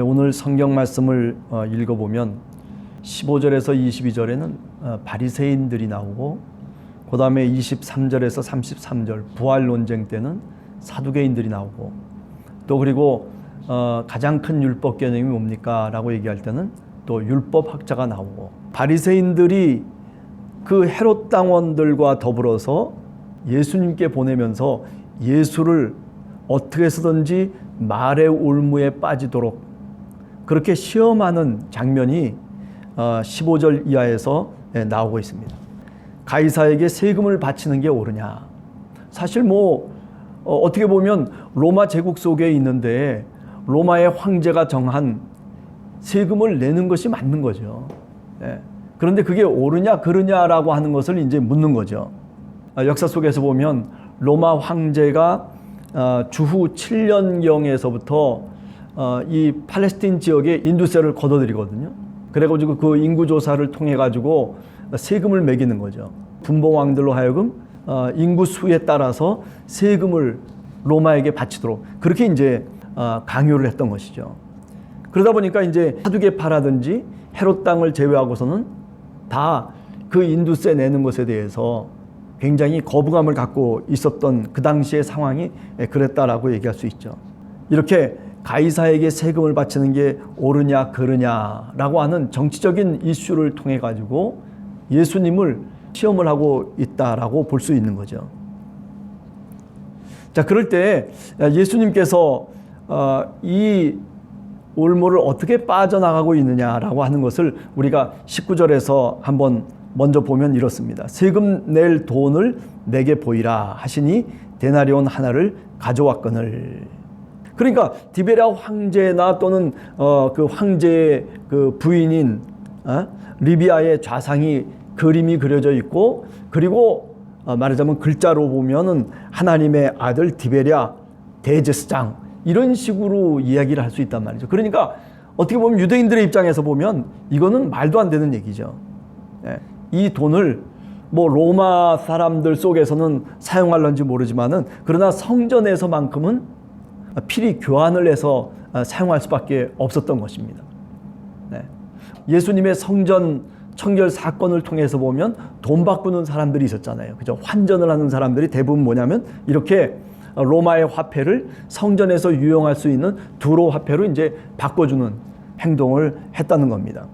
오늘 성경 말씀을 읽어보면 15절에서 22절에는 바리새인들이 나오고 그 다음에 23절에서 33절 부활 논쟁 때는 사두개인들이 나오고 또 그리고 가장 큰 율법 개념이 뭡니까? 라고 얘기할 때는 또 율법학자가 나오고 바리새인들이 그 헤롯 당원들과 더불어서 예수님께 보내면서 예수를 어떻게 해서든지 말의 올무에 빠지도록 그렇게 시험하는 장면이 15절 이하에서 나오고 있습니다. 가이사에게 세금을 바치는 게 옳으냐? 사실 어떻게 보면 로마 제국 속에 있는데 로마의 황제가 정한 세금을 내는 것이 맞는 거죠. 그런데 그게 옳으냐 그르냐라고 하는 것을 이제 묻는 거죠. 역사 속에서 보면 로마 황제가 주후 7년경에서부터 이 팔레스틴 지역에 인두세를 걷어들이거든요. 그래가지고 그 인구조사를 통해가지고 세금을 매기는 거죠. 분봉왕들로 하여금 인구 수에 따라서 세금을 로마에게 바치도록 그렇게 이제 강요를 했던 것이죠. 그러다 보니까 이제 사두개파라든지 헤롯 땅을 제외하고서는 다 그 인두세 내는 것에 대해서 굉장히 거부감을 갖고 있었던 그 당시의 상황이 그랬다라고 얘기할 수 있죠. 이렇게 가이사에게 세금을 바치는 게 옳으냐 그르냐라고 하는 정치적인 이슈를 통해 가지고 예수님을 시험을 하고 있다라고 볼 수 있는 거죠. 자, 그럴 때 예수님께서 이 올무를 어떻게 빠져나가고 있느냐라고 하는 것을 우리가 19절에서 한번 먼저 보면 이렇습니다. 세금 낼 돈을 내게 보이라 하시니 데나리온 하나를 가져왔거늘. 그러니까 디베랴 황제나 또는 그 황제의 그 부인인 리비아의 좌상이 그림이 그려져 있고 그리고 말하자면 글자로 보면은 하나님의 아들 디베랴 대제사장 이런 식으로 이야기를 할 수 있단 말이죠. 그러니까 어떻게 보면 유대인들의 입장에서 보면 이거는 말도 안 되는 얘기죠. 이 돈을 로마 사람들 속에서는 사용할런지 모르지만은 그러나 성전에서만큼은 필히 교환을 해서 사용할 수밖에 없었던 것입니다. 예수님의 성전 청결 사건을 통해서 보면 돈 바꾸는 사람들이 있었잖아요. 그죠? 환전을 하는 사람들이 대부분 뭐냐면 이렇게 로마의 화폐를 성전에서 유용할 수 있는 두로 화폐로 이제 바꿔주는 행동을 했다는 겁니다.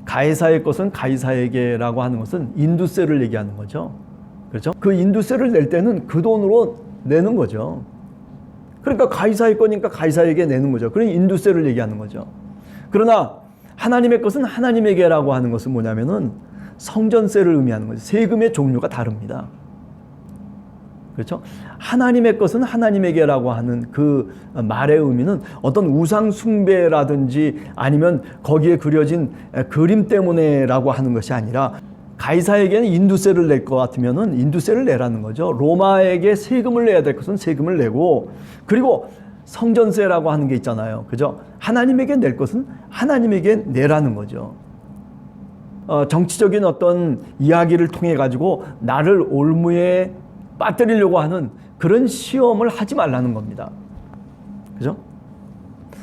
가이사의 것은 가이사에게라고 하는 것은 인두세를 얘기하는 거죠. 그렇죠? 그 인두세를 낼 때는 그 돈으로 내는 거죠. 그러니까 가이사의 거니까 가이사에게 내는 거죠. 그러니 인두세를 얘기하는 거죠. 그러나 하나님의 것은 하나님에게라고 하는 것은 뭐냐면은 성전세를 의미하는 거죠. 세금의 종류가 다릅니다. 그렇죠? 하나님의 것은 하나님에게라고 하는 그 말의 의미는 어떤 우상 숭배라든지 아니면 거기에 그려진 그림 때문에라고 하는 것이 아니라 가이사에게는 인두세를 낼 것 같으면은 인두세를 내라는 거죠. 로마에게 세금을 내야 될 것은 세금을 내고 그리고 성전세라고 하는 게 있잖아요. 그죠? 하나님에게 낼 것은 하나님에게 내라는 거죠. 정치적인 어떤 이야기를 통해 가지고 나를 올무에 빠뜨리려고 하는 그런 시험을 하지 말라는 겁니다. 그죠?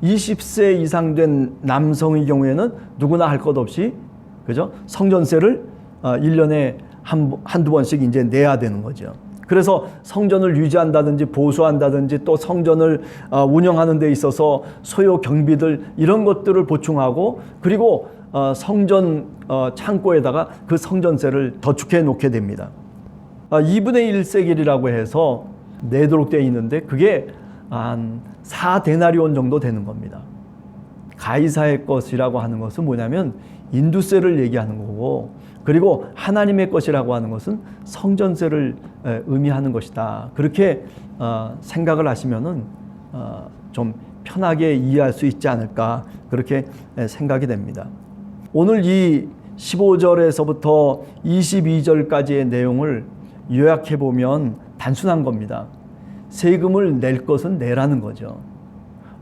20세 이상 된 남성의 경우에는 누구나 할 것 없이 그죠? 성전세를 1년에 한두 번씩 이제 내야 되는 거죠. 그래서 성전을 유지한다든지 보수한다든지 또 성전을 운영하는 데 있어서 소요 경비들 이런 것들을 보충하고 그리고 성전 창고에다가 그 성전세를 저축해 놓게 됩니다. 2분의 1세겔이라고 해서 내도록 되어 있는데 그게 한 4데나리온 정도 되는 겁니다. 가이사의 것이라고 하는 것은 뭐냐면 인두세를 얘기하는 거고 그리고 하나님의 것이라고 하는 것은 성전세를 의미하는 것이다. 그렇게 생각을 하시면은 좀 편하게 이해할 수 있지 않을까 그렇게 생각이 됩니다. 오늘 이 15절에서부터 22절까지의 내용을 요약해 보면 단순한 겁니다. 세금을 낼 것은 내라는 거죠.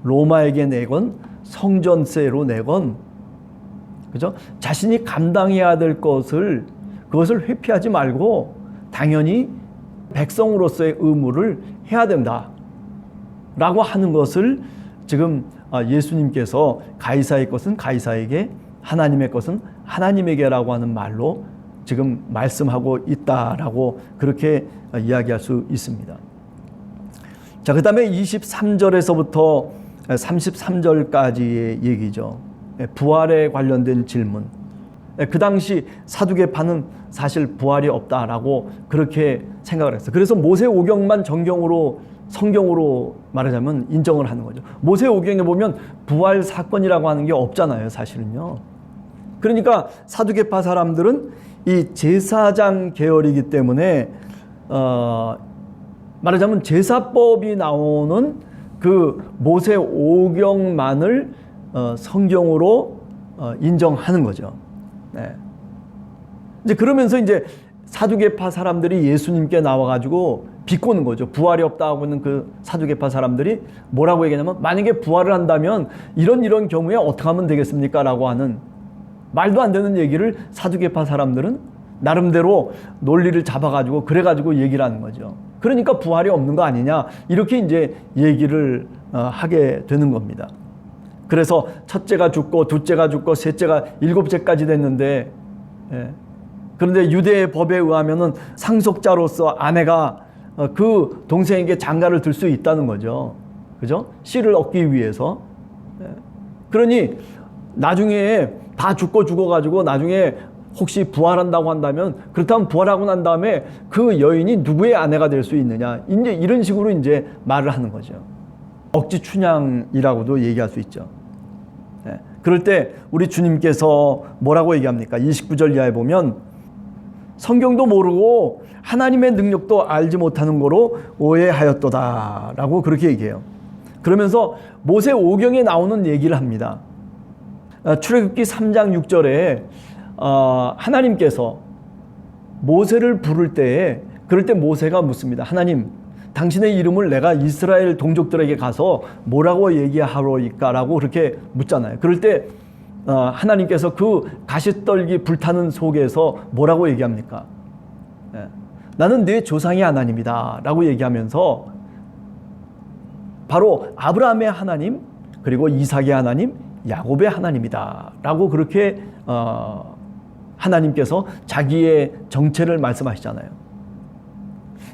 로마에게 내건 성전세로 내건 그죠? 자신이 감당해야 될 것을 그것을 회피하지 말고 당연히 백성으로서의 의무를 해야 된다라고 하는 것을 지금 예수님께서 가이사의 것은 가이사에게, 하나님의 것은 하나님에게라고 하는 말로 지금 말씀하고 있다라고 그렇게 이야기할 수 있습니다. 자, 그 다음에 23절에서부터 33절까지의 얘기죠. 부활에 관련된 질문. 그 당시 사두개파는 사실 부활이 없다라고 그렇게 생각을 했어요. 그래서 모세오경만 성경으로 말하자면 인정을 하는 거죠. 모세오경에 보면 부활 사건이라고 하는 게 없잖아요, 사실은요. 그러니까 사두개파 사람들은 이 제사장 계열이기 때문에 말하자면 제사법이 나오는 그 모세오경만을 성경으로 인정하는 거죠. 네. 이제 그러면서 이제 사두개파 사람들이 예수님께 나와가지고 비꼬는 거죠. 부활이 없다고 하는 그 사두개파 사람들이 뭐라고 얘기하냐면, 만약에 부활을 한다면 이런 경우에 어떻게 하면 되겠습니까? 라고 하는 말도 안 되는 얘기를 사두개파 사람들은 나름대로 논리를 잡아가지고 그래가지고 얘기를 하는 거죠. 그러니까 부활이 없는 거 아니냐, 이렇게 이제 얘기를 하게 되는 겁니다. 그래서 첫째가 죽고 둘째가 죽고 셋째가 일곱째까지 됐는데, 그런데 유대의 법에 의하면은 상속자로서 아내가 그 동생에게 장가를 들 수 있다는 거죠. 그죠? 씨를 얻기 위해서. 그러니 나중에 다 죽어가지고 나중에 혹시 부활한다고 한다면, 그렇다면 부활하고 난 다음에 그 여인이 누구의 아내가 될 수 있느냐, 이제 이런 식으로 이제 말을 하는 거죠. 억지 춘향이라고도 얘기할 수 있죠. 그럴 때 우리 주님께서 뭐라고 얘기합니까? 29절 이하에 보면 성경도 모르고 하나님의 능력도 알지 못하는 거로 오해하였도다 라고 그렇게 얘기해요. 그러면서 모세오경에 나오는 얘기를 합니다. 출애굽기 3장 6절에 하나님께서 모세를 부를 때에, 그럴 때 모세가 묻습니다. 하나님, 당신의 이름을 내가 이스라엘 동족들에게 가서 뭐라고 얘기하로이까라고 그렇게 묻잖아요. 그럴 때 하나님께서 그 가시떨기 불타는 속에서 뭐라고 얘기합니까? 나는 네 조상의 하나님이다 라고 얘기하면서 바로 아브라함의 하나님, 그리고 이삭의 하나님, 야곱의 하나님이다 라고 그렇게 하나님께서 자기의 정체를 말씀하시잖아요.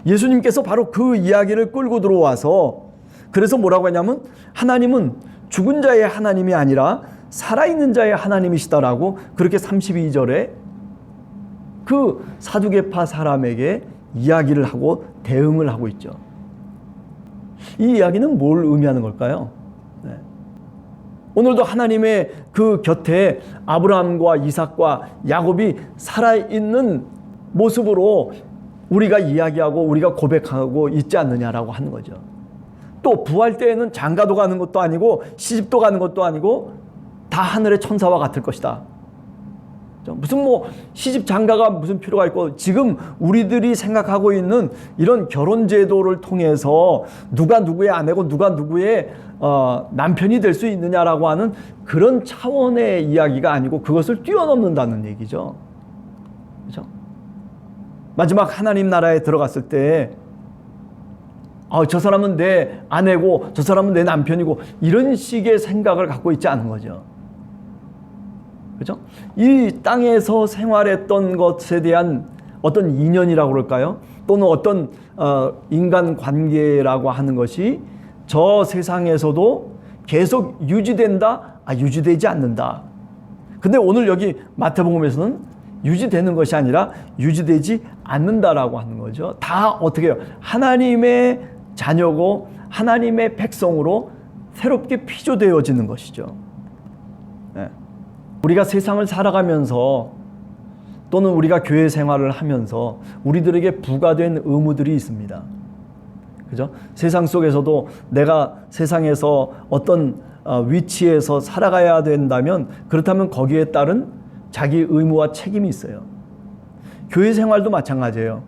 예수님께서 바로 그 이야기를 끌고 들어와서, 그래서 뭐라고 하냐면 하나님은 죽은 자의 하나님이 아니라 살아있는 자의 하나님이시다라고 그렇게 32절에 그 사두개파 사람에게 이야기를 하고 대응을 하고 있죠. 이 이야기는 뭘 의미하는 걸까요? 오늘도 하나님의 그 곁에 아브라함과 이삭과 야곱이 살아있는 모습으로 우리가 이야기하고 우리가 고백하고 있지 않느냐라고 하는 거죠. 또 부활 때에는 장가도 가는 것도 아니고 시집도 가는 것도 아니고 다 하늘의 천사와 같을 것이다. 무슨 시집 장가가 무슨 필요가 있고, 지금 우리들이 생각하고 있는 이런 결혼 제도를 통해서 누가 누구의 아내고 누가 누구의 남편이 될 수 있느냐라고 하는 그런 차원의 이야기가 아니고 그것을 뛰어넘는다는 얘기죠. 그렇죠? 마지막 하나님 나라에 들어갔을 때 저 사람은 내 아내고 저 사람은 내 남편이고 이런 식의 생각을 갖고 있지 않은 거죠. 그렇죠? 이 땅에서 생활했던 것에 대한 어떤 인연이라고 그럴까요? 또는 어떤 인간 관계라고 하는 것이 저 세상에서도 계속 유지된다? 유지되지 않는다. 근데 오늘 여기 마태복음에서는 유지되는 것이 아니라 유지되지 않는다라고 하는 거죠. 다 어떻게 해요? 하나님의 자녀고 하나님의 백성으로 새롭게 피조되어지는 것이죠. 우리가 세상을 살아가면서 또는 우리가 교회 생활을 하면서 우리들에게 부과된 의무들이 있습니다. 그죠? 세상 속에서도 내가 세상에서 어떤 위치에서 살아가야 된다면, 그렇다면 거기에 따른 자기 의무와 책임이 있어요. 교회 생활도 마찬가지예요.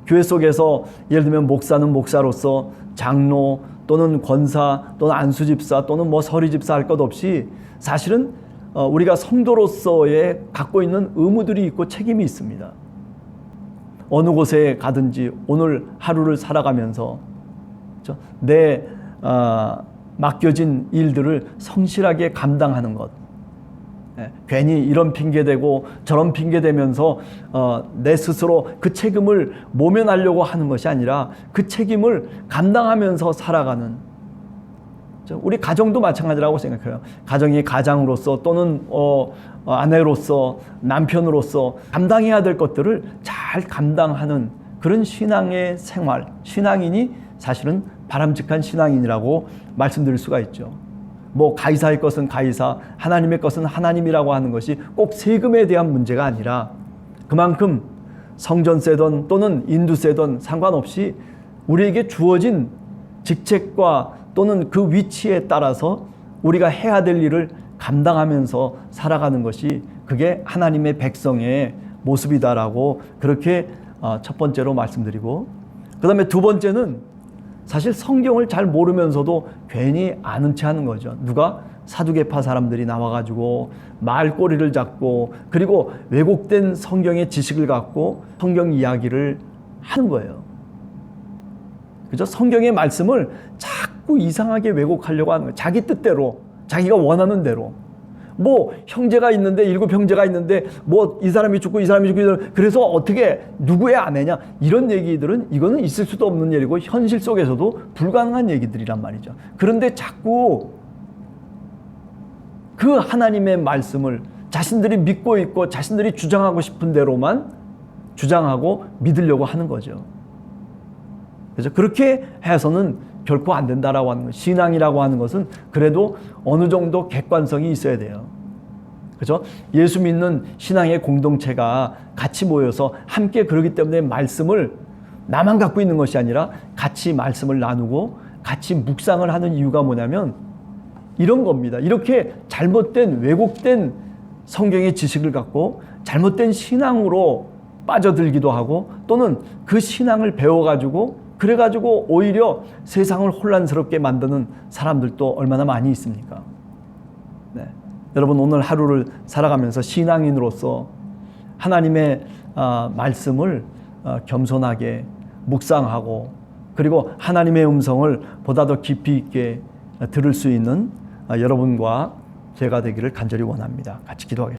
교회 속에서 예를 들면 목사는 목사로서 장로 또는 권사 또는 안수집사 또는 서리집사 할 것 없이 사실은 우리가 성도로서의 갖고 있는 의무들이 있고 책임이 있습니다. 어느 곳에 가든지 오늘 하루를 살아가면서 내 맡겨진 일들을 성실하게 감당하는 것. 괜히 이런 핑계대고 저런 핑계대면서 내 스스로 그 책임을 모면하려고 하는 것이 아니라 그 책임을 감당하면서 살아가는, 우리 가정도 마찬가지라고 생각해요. 가정이 가장으로서 또는 아내로서 남편으로서 감당해야 될 것들을 잘 감당하는 그런 신앙의 생활, 신앙인이 사실은 바람직한 신앙인이라고 말씀드릴 수가 있죠. 뭐 가이사의 것은 가이사, 하나님의 것은 하나님이라고 하는 것이 꼭 세금에 대한 문제가 아니라 그만큼 성전세든 또는 인두세든 상관없이 우리에게 주어진 직책과 또는 그 위치에 따라서 우리가 해야 될 일을 감당하면서 살아가는 것이 그게 하나님의 백성의 모습이다라고 그렇게 첫 번째로 말씀드리고, 그 다음에 두 번째는 사실 성경을 잘 모르면서도 괜히 아는 체 하는 거죠. 누가? 사두개파 사람들이 나와가지고 말꼬리를 잡고 그리고 왜곡된 성경의 지식을 갖고 성경 이야기를 하는 거예요. 그죠? 성경의 말씀을 자꾸 이상하게 왜곡하려고 하는 거예요. 자기 뜻대로, 자기가 원하는 대로. 뭐 형제가 있는데 7 형제가 있는데 뭐 이 사람이 죽고 이 사람이 죽고 그래서 어떻게 누구의 아내냐, 이런 얘기들은 이거는 있을 수도 없는 일이고 현실 속에서도 불가능한 얘기들이란 말이죠. 그런데 자꾸 그 하나님의 말씀을 자신들이 믿고 있고 자신들이 주장하고 싶은 대로만 주장하고 믿으려고 하는 거죠. 그래서 그렇게 해서는 결코 안 된다라고 하는 것. 신앙이라고 하는 것은 그래도 어느 정도 객관성이 있어야 돼요. 그렇죠? 예수 믿는 신앙의 공동체가 같이 모여서 함께 그러기 때문에 말씀을 나만 갖고 있는 것이 아니라 같이 말씀을 나누고 같이 묵상을 하는 이유가 뭐냐면 이런 겁니다. 이렇게 잘못된 왜곡된 성경의 지식을 갖고 잘못된 신앙으로 빠져들기도 하고 또는 그 신앙을 배워가지고 그래가지고 오히려 세상을 혼란스럽게 만드는 사람들도 얼마나 많이 있습니까? 네. 여러분, 오늘 하루를 살아가면서 신앙인으로서 하나님의 말씀을 겸손하게 묵상하고 그리고 하나님의 음성을 보다 더 깊이 있게 들을 수 있는 여러분과 제가 되기를 간절히 원합니다. 같이 기도하겠습니다.